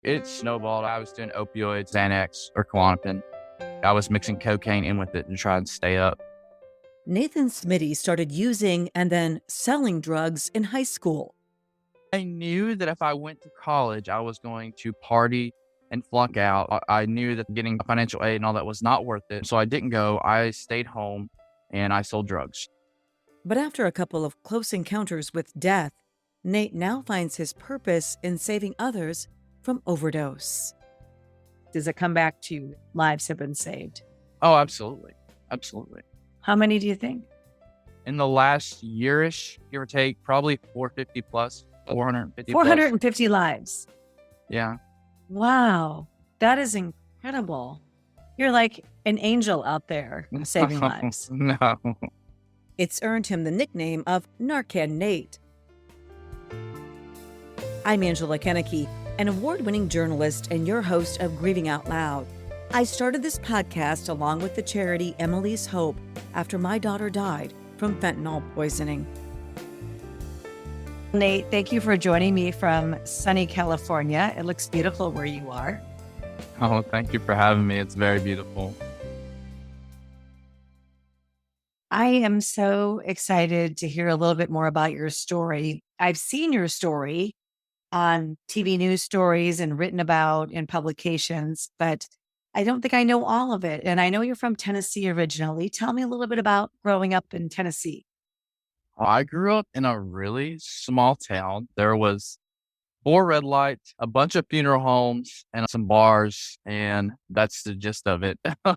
It snowballed. I was doing opioids, Xanax, or Klonopin. I was mixing cocaine in with it to try and stay up. Nathan Smiddy started using and then selling drugs in high school. I knew that if I went to college, I was going to party and flunk out. I knew that getting financial aid and all that was not worth it. So I didn't go. I stayed home and I sold drugs. But after a couple of close encounters with death, Nate now finds his purpose in saving others from overdose. Does it come back to lives have been saved? Oh, absolutely. Absolutely. How many do you think? In the last yearish, give or take, probably 450 plus, 450 plus. 450 lives. Yeah. Wow. That is incredible. You're like an angel out there saving lives. No. It's earned him the nickname of Narcan Nate. I'm Angela Kennecke, an award-winning journalist and your host of Grieving Out Loud. I started this podcast along with the charity Emily's Hope after my daughter died from fentanyl poisoning. Nate, thank you for joining me from sunny California. It looks beautiful where you are. Oh, thank you for having me. It's very beautiful. I am so excited to hear a little bit more about your story. I've seen your story on TV news stories and written about in publications, but I don't think I know all of it. And I know you're from Tennessee originally. Tell me a little bit about growing up in Tennessee. I grew up in a really small town. There was 4 red lights, a bunch of funeral homes, and some bars, and that's the gist of it. A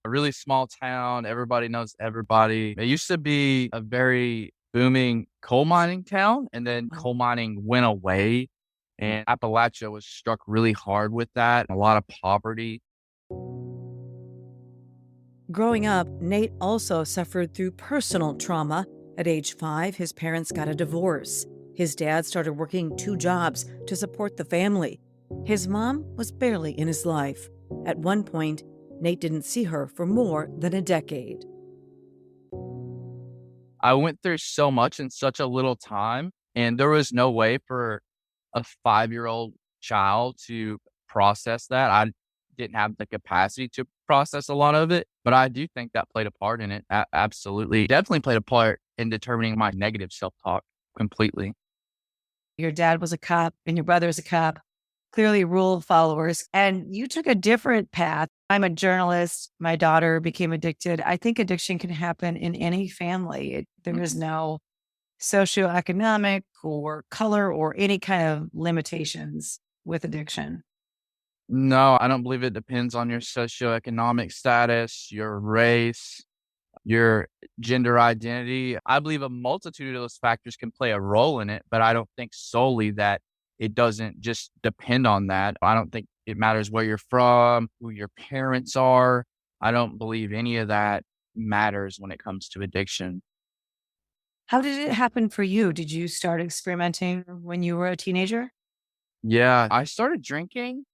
really small town. Everybody knows everybody. It used to be a very booming coal mining town, and then coal mining went away, and Appalachia was struck really hard with that. A lot of poverty. Growing up, Nate also suffered through personal trauma. At age 5, his parents got a divorce. His dad started working 2 jobs to support the family. His mom was barely in his life. At one point, Nate didn't see her for more than a decade. I went through so much in such a little time, and there was no way for a 5-year-old child to process that. I didn't have the capacity to process a lot of it, but I do think that played a part in it. Absolutely. Definitely played a part in determining my negative self-talk completely. Your dad was a cop and your brother is a cop, clearly rule followers, and you took a different path. I'm a journalist. My daughter became addicted. I think addiction can happen in any family. There is no socioeconomic or color or any kind of limitations with addiction. No, I don't believe it depends on your socioeconomic status, your race, your gender identity. I believe a multitude of those factors can play a role in it, but I don't think solely that it doesn't just depend on that. I don't think it matters where you're from, who your parents are. I don't believe any of that matters when it comes to addiction. How did it happen for you? Did you start experimenting when you were a teenager? Yeah, I started drinking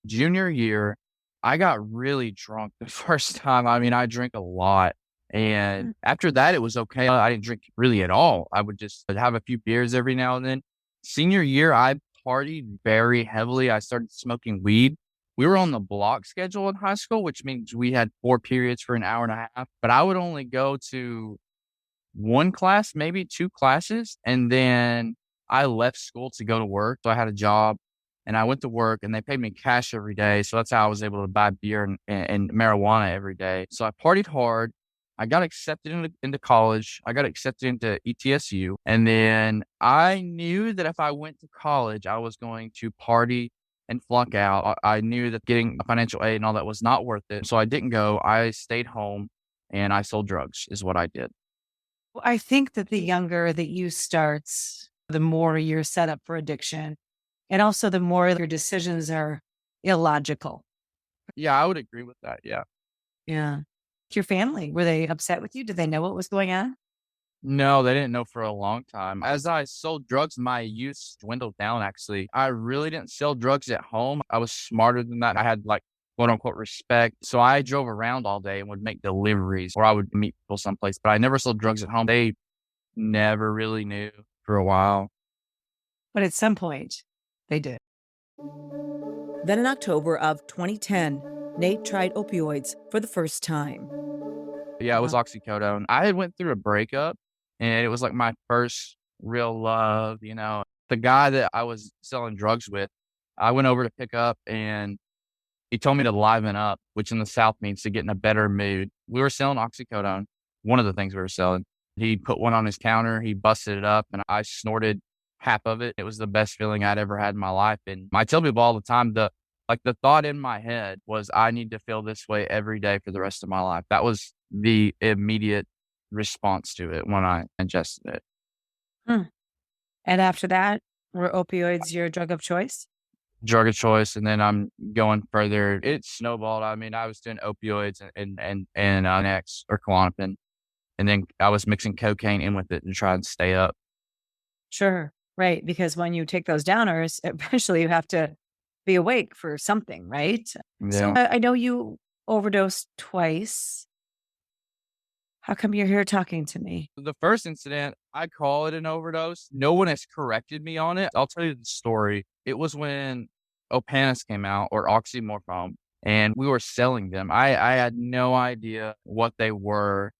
junior year. I got really drunk the first time. I mean, I drank a lot. And after that, it was okay. I didn't drink really at all. I would just have a few beers every now and then. Senior year, I partied very heavily. I started smoking weed. We were on the block schedule in high school, which means we had 4 periods for an hour and a half. But I would only go to 1 class, maybe 2 classes. And then I left school to go to work. So I had a job and I went to work and they paid me cash every day. So that's how I was able to buy beer and marijuana every day. So I partied hard. I got accepted into college. I got accepted into ETSU. And then I knew that if I went to college, I was going to party and flunk out. I knew that getting financial aid and all that was not worth it. So I didn't go. I stayed home and I sold drugs is what I did. Well, I think that the younger that you start, the more you're set up for addiction. And also the more your decisions are illogical. Yeah, I would agree with that. Yeah. Yeah. Your family, were they upset with you? Did they know what was going on? No, they didn't know for a long time. As I sold drugs, my use dwindled down, actually. I really didn't sell drugs at home. I was smarter than that. I had like quote unquote respect. So I drove around all day and would make deliveries or I would meet people someplace, but I never sold drugs at home. They never really knew for a while. But at some point, they did. Then in October of 2010, Nate tried opioids for the first time. Yeah, it was oxycodone. I had went through a breakup, and it was, like, my first real love, you know? The guy that I was selling drugs with, I went over to pick up, and he told me to liven up, which in the South means to get in a better mood. We were selling oxycodone, one of the things we were selling. He put one on his counter, he busted it up, and I snorted half of it. It was the best feeling I'd ever had in my life, and I tell people all the time, the thought in my head was, "I need to feel this way every day for the rest of my life." That was the immediate response to it when I ingested it. Hmm. And after that, were opioids your drug of choice? Drug of choice, and then I'm going further. It snowballed. I mean, I was doing opioids and Xanax or Klonopin, and then I was mixing cocaine in with it and trying to stay up. Sure. Right. Because when you take those downers, eventually you have to be awake for something, right? So Yeah. I know you overdosed twice. How come you're here talking to me? The first incident, I call it an overdose. No one has corrected me on it. I'll tell you the story. It was when Opanis came out, or oxymorphone, and we were selling them. I had no idea what they were,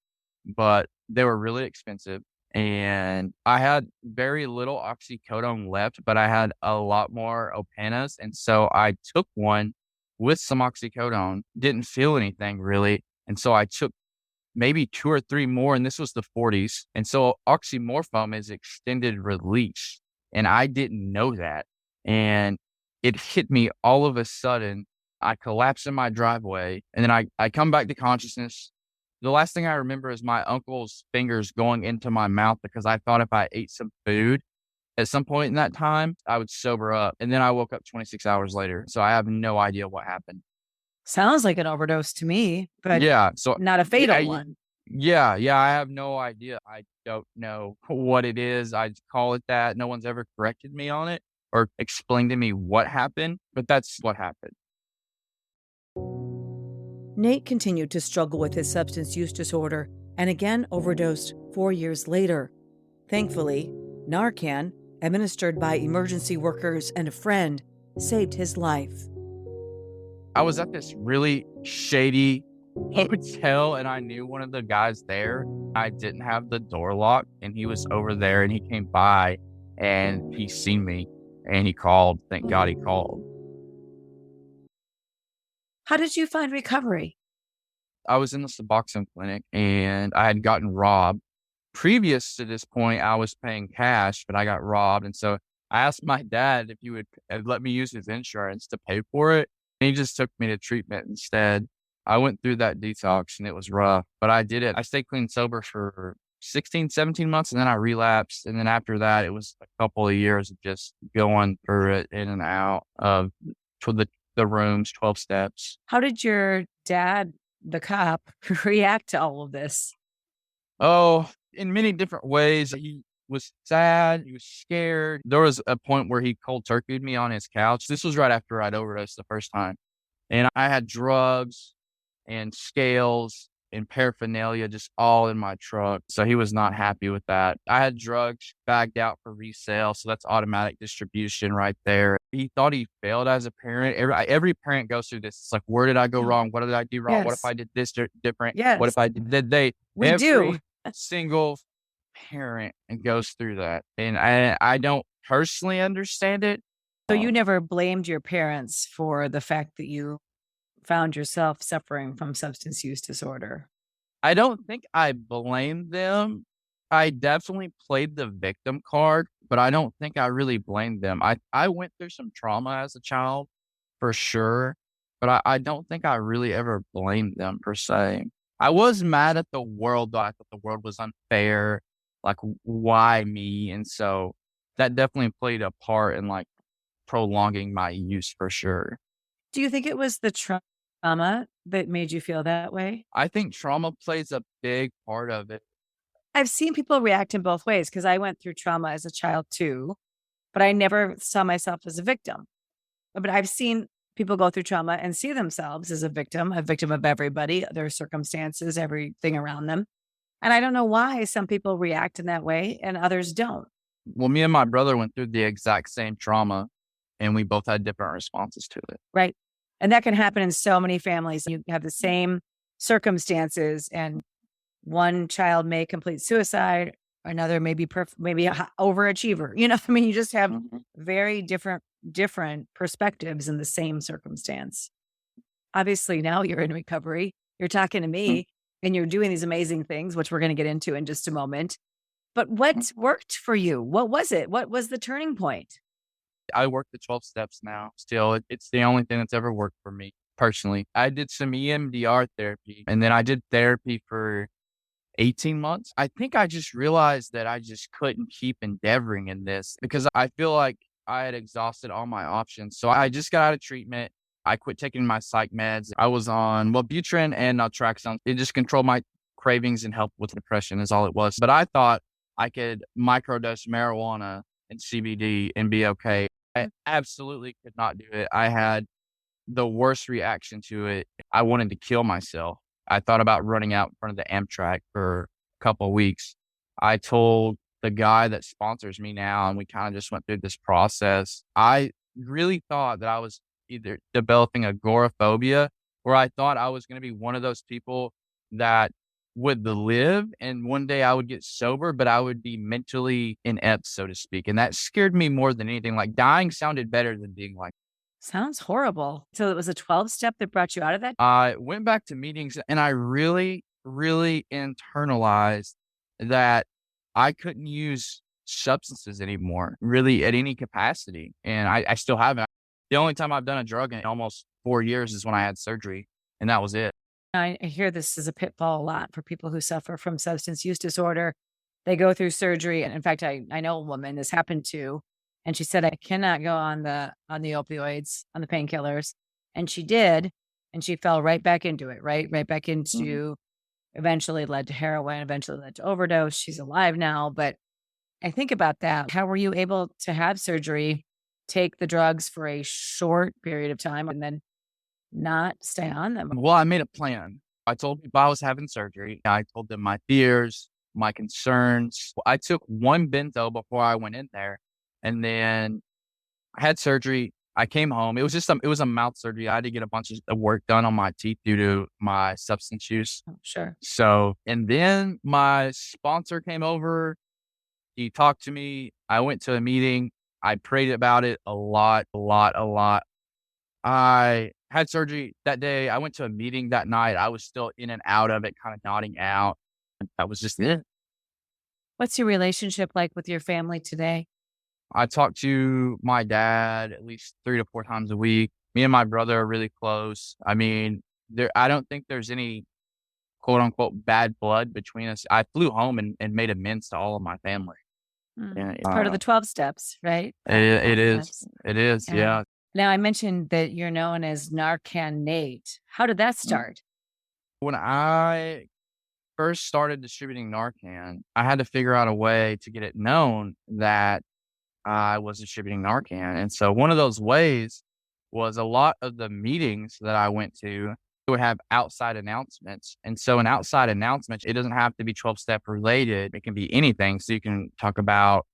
but they were really expensive, and I had very little oxycodone left, but I had a lot more Opanis, and so I took one with some oxycodone, didn't feel anything really, and so I took maybe 2 or 3 more, and this was the 40s, and so oxymorphone is extended release, and I didn't know that, and it hit me all of a sudden. I collapse in my driveway, and then I come back to consciousness. The last thing I remember is my uncle's fingers going into my mouth because I thought if I ate some food at some point in that time, I would sober up, and then I woke up 26 hours later, so I have no idea what happened. Sounds like an overdose to me, but Yeah, so not a yeah, fatal one. yeah, I have no idea. I don't know what it is. I call it that. No one's ever corrected me on it or explained to me what happened, but that's what happened. Nate continued to struggle with his substance use disorder and again overdosed 4 years later. Thankfully, Narcan, administered by emergency workers and a friend, saved his life. I was at this really shady hotel, and I knew one of the guys there. I didn't have the door locked, and he was over there, and he came by, and he seen me, and he called. Thank God he called. How did you find recovery? I was in the Suboxone clinic, and I had gotten robbed. Previous to this point, I was paying cash, but I got robbed, and so I asked my dad if he would let me use his insurance to pay for it, and he just took me to treatment instead. I went through that detox, and it was rough, but I did it. I stayed clean sober for 16, 17 months, and then I relapsed, and then after that, it was a couple of years of just going through it in and out of to the rooms, 12 steps. How did your dad, the cop, react to all of this? Oh, in many different ways. He was sad. He was scared. There was a point where he cold turkeyed me on his couch. This was right after I'd overdosed the first time. And I had drugs and scales and paraphernalia just all in my truck. So he was not happy with that. I had drugs bagged out for resale. So that's automatic distribution right there. He thought he failed as a parent. Every parent goes through this. It's like, where did I go wrong? What did I do wrong? What if Yes. I did this different? What Yes, if I did they? we Every do. single parent goes through that. And I don't personally understand it. So you never blamed your parents for the fact that you found yourself suffering from substance use disorder? I don't think I blame them. I definitely played the victim card, but I don't think I really blamed them. I went through some trauma as a child for sure, but I don't think I really ever blamed them per se. I was mad at the world, though. I thought the world was unfair. Like, why me? And so that definitely played a part in like prolonging my use for sure. Do you think it was the trauma that made you feel that way? I think trauma plays a big part of it. I've seen people react in both ways because I went through trauma as a child too, but I never saw myself as a victim. But I've seen people go through trauma and see themselves as a victim of everybody, their circumstances, everything around them. And I don't know why some people react in that way and others don't. Well, me and my brother went through the exact same trauma, and we both had different responses to it. Right. And that can happen in so many families. You have the same circumstances, and one child may complete suicide, another may be maybe a overachiever. I mean, you just have very different perspectives in the same circumstance. Obviously, now you're in recovery. You're talking to me and you're doing these amazing things, which we're going to get into in just a moment. But what worked for you? What was it? What was the turning point? I work the 12 steps now. Still, it's the only thing that's ever worked for me personally. I did some EMDR therapy, and then I did therapy for 18 months. I think I just realized that I just couldn't keep endeavoring in this because I feel like I had exhausted all my options. So I just got out of treatment. I quit taking my psych meds. I was on Wellbutrin and naltrexone. It just controlled my cravings and helped with depression is all it was. But I thought I could microdose marijuana and CBD and be okay. I absolutely could not do it. I had the worst reaction to it. I wanted to kill myself. I thought about running out in front of the Amtrak for a couple of weeks. I told the guy that sponsors me now, and we kind of just went through this process. I really thought that I was either developing agoraphobia, or I thought I was going to be one of those people that would live and one day I would get sober, but I would be mentally inept, so to speak. And that scared me more than anything. Like dying sounded better than being like. Sounds horrible. So it was a 12-step that brought you out of that? I went back to meetings and I really, really internalized that I couldn't use substances anymore, really at any capacity. And I still haven't. The only time I've done a drug in almost 4 years is when I had surgery, and that was it. I hear this is a pitfall a lot for people who suffer from substance use disorder. They go through surgery. And in fact, I know a woman this happened to, and she said, I cannot go on the opioids, on the painkillers. And she did. And she fell right back into it, right back into, eventually led to heroin, eventually led to overdose. She's alive now. But I think about that. How were you able to have surgery, take the drugs for a short period of time, and then not stay on them? Well, I made a plan. I told people I was having surgery. I told them my fears, my concerns. I took one bento before I went in there, and then I had surgery. I came home. It was a mouth surgery. I had to get a bunch of work done on my teeth due to my substance use. Oh, sure. So, and then my sponsor came over. He talked to me. I went to a meeting. I prayed about it a lot. I had surgery that day. I went to a meeting that night. I was still in and out of it, kind of nodding out. And that was just it. What's your relationship like with your family today? I talk to my dad at least 3 to 4 times a week. Me and my brother are really close. I mean, I don't think there's any quote unquote bad blood between us. I flew home and made amends to all of my family. It's part of the 12 steps, right? It is. It is. Yeah. Now, I mentioned that you're known as Narcan Nate. How did that start? When I first started distributing Narcan, I had to figure out a way to get it known that I was distributing Narcan. And so one of those ways was a lot of the meetings that I went to would have outside announcements. And so an outside announcement, it doesn't have to be 12-step related. It can be anything. So you can talk about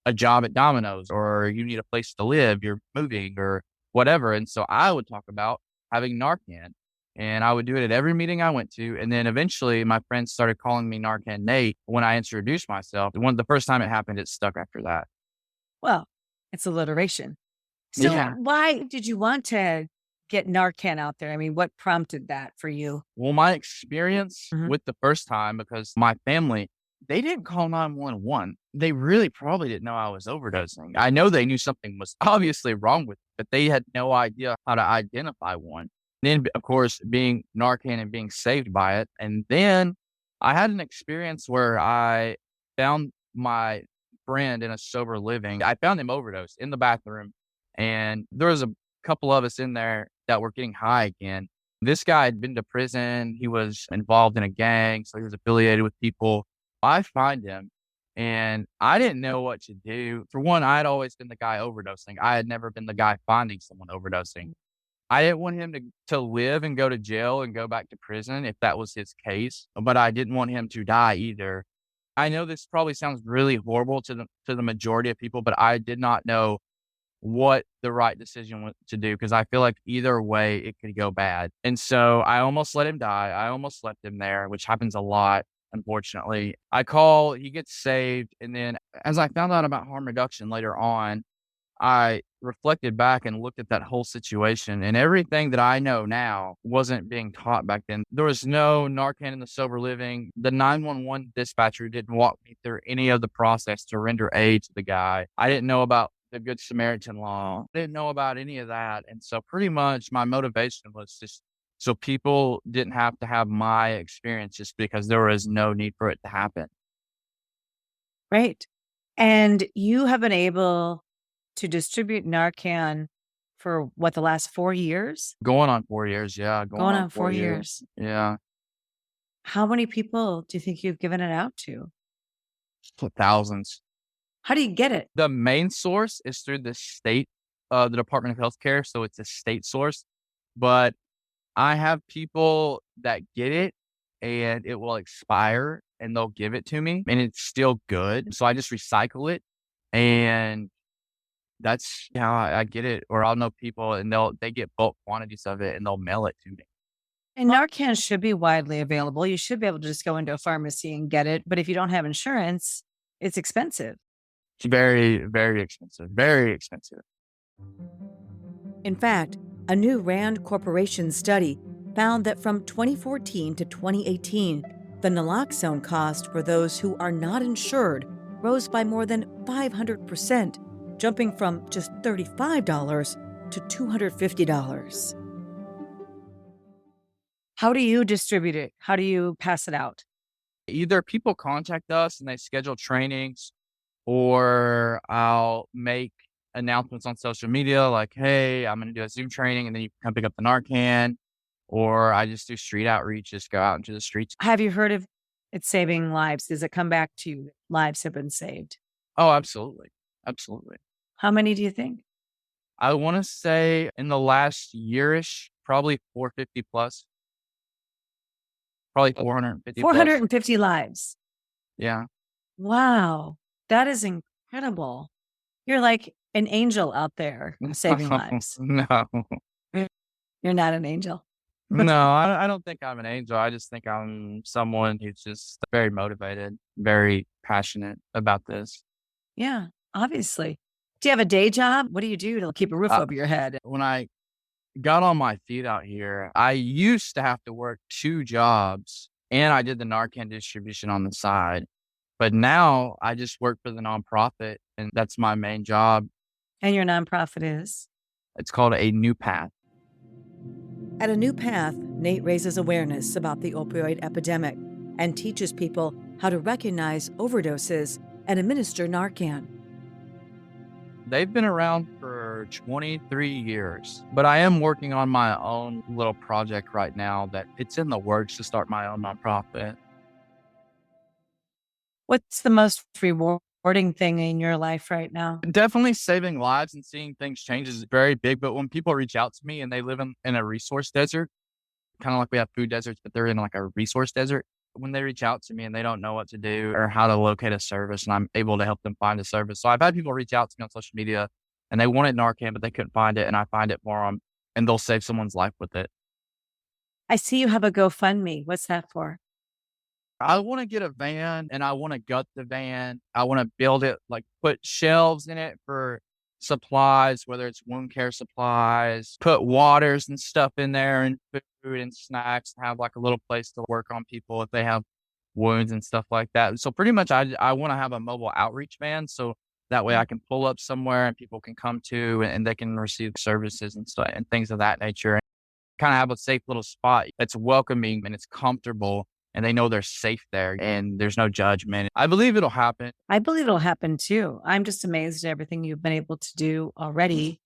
a job at Domino's, or you need a place to live, you're moving or whatever. And so I would talk about having Narcan, and I would do it at every meeting I went to. And then eventually my friends started calling me Narcan Nate when I introduced myself. The first time it happened, it stuck after that. Well, it's alliteration. So why did you want to get Narcan out there? I mean, what prompted that for you? Well, my experience with the first time, because my family, they didn't call 911. They really probably didn't know I was overdosing. I know they knew something was obviously wrong with it, but they had no idea how to identify one. Then, of course, being Narcan and being saved by it. And then I had an experience where I found my friend in a sober living. I found him overdosed in the bathroom, and there was a couple of us in there that were getting high again. This guy had been to prison. He was involved in a gang, so he was affiliated with people. I find him, and I didn't know what to do. For one, I had always been the guy overdosing. I had never been the guy finding someone overdosing. I didn't want him to live and go to jail and go back to prison if that was his case, but I didn't want him to die either. I know this probably sounds really horrible to the majority of people, but I did not know what the right decision was to do because I feel like either way it could go bad. And so I almost let him die. I almost left him there, which happens a lot, unfortunately. He gets saved. And then as I found out about harm reduction later on, I reflected back and looked at that whole situation, and everything that I know now wasn't being taught back then. There was no Narcan in the sober living. The 911 dispatcher didn't walk me through any of the process to render aid to the guy. I didn't know about the Good Samaritan law. I didn't know about any of that. And so pretty much my motivation was just so people didn't have to have my experience just because there was no need for it to happen. Right. And you have been able to distribute Narcan for what, the last 4 years? Going on 4 years, yeah. Going on 4 years. Yeah. How many people do you think you've given it out to? Thousands. How do you get it? The main source is through the state, the Department of Healthcare, so it's a state source. But I have people that get it and it will expire and they'll give it to me and it's still good. So I just recycle it and that's how I get it. Or I'll know people and they get bulk quantities of it and they'll mail it to me. And Narcan should be widely available. You should be able to just go into a pharmacy and get it. But if you don't have insurance, it's expensive. It's very, very expensive. Very expensive. In fact, a new Rand Corporation study found that from 2014 to 2018, the naloxone cost for those who are not insured rose by more than 500%, jumping from just $35 to $250. How do you distribute it? How do you pass it out? Either people contact us and they schedule trainings, or I'll make announcements on social media like, hey, I'm going to do a Zoom training and then you can come pick up the Narcan. Or I just do street outreach, just go out into the streets. Have you heard of it saving lives? Does it come back to you? Lives have been saved. Oh, absolutely. Absolutely. How many do you think? I want to say in the last yearish, probably 450 plus. Probably 450 plus. 450 lives. Yeah. Wow. That is incredible. You're like an angel out there saving lives. No. You're not an angel. No, I don't think I'm an angel. I just think I'm someone who's just very motivated, very passionate about this. Yeah, obviously. Do you have a day job? What do you do to keep a roof over your head? When I got on my feet out here, I used to have to work 2 jobs and I did the Narcan distribution on the side. But now I just work for the nonprofit and that's my main job. And your nonprofit is? It's called A New Path. At A New Path, Nate raises awareness about the opioid epidemic and teaches people how to recognize overdoses and administer Narcan. They've been around for 23 years, but I am working on my own little project right now that it's in the works to start my own nonprofit. What's the most rewarding thing in your life right now? Definitely saving lives and seeing things change is very big, but when people reach out to me and they live in a resource desert, kind of like we have food deserts, but they're in like a resource desert. When they reach out to me and they don't know what to do or how to locate a service and I'm able to help them find a service. So I've had people reach out to me on social media and they wanted Narcan, but they couldn't find it. And I find it for them and they'll save someone's life with it. I see you have a GoFundMe. What's that for? I want to get a van and I want to gut the van. I want to build it, like put shelves in it for supplies, whether it's wound care supplies, put waters and stuff in there and food and snacks, and have like a little place to work on people if they have wounds and stuff like that. So pretty much I want to have a mobile outreach van. So that way I can pull up somewhere and people can come to and they can receive services and stuff and things of that nature. And kind of have a safe little spot that's welcoming and it's comfortable. And they know they're safe there and there's no judgment. I believe it'll happen. I believe it'll happen too. I'm just amazed at everything you've been able to do already.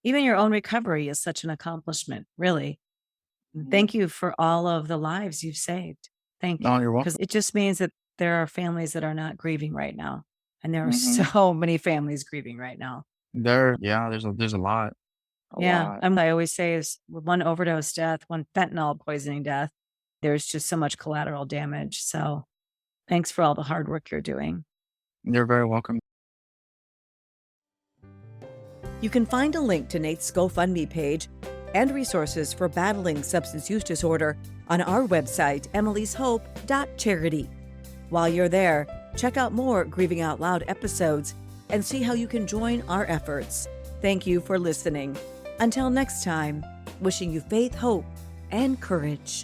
Even your own recovery is such an accomplishment, really. Thank you for all of the lives you've saved. Thank you. No, you're welcome. Because it just means that there are families that are not grieving right now. And there are so many families grieving right now. There's a lot. I always say is one overdose death, one fentanyl poisoning death, there's just so much collateral damage. So thanks for all the hard work you're doing. You're very welcome. You can find a link to Nate's GoFundMe page and resources for battling substance use disorder on our website, emilyshope.charity. While you're there, check out more Grieving Out Loud episodes and see how you can join our efforts. Thank you for listening. Until next time, wishing you faith, hope, and courage.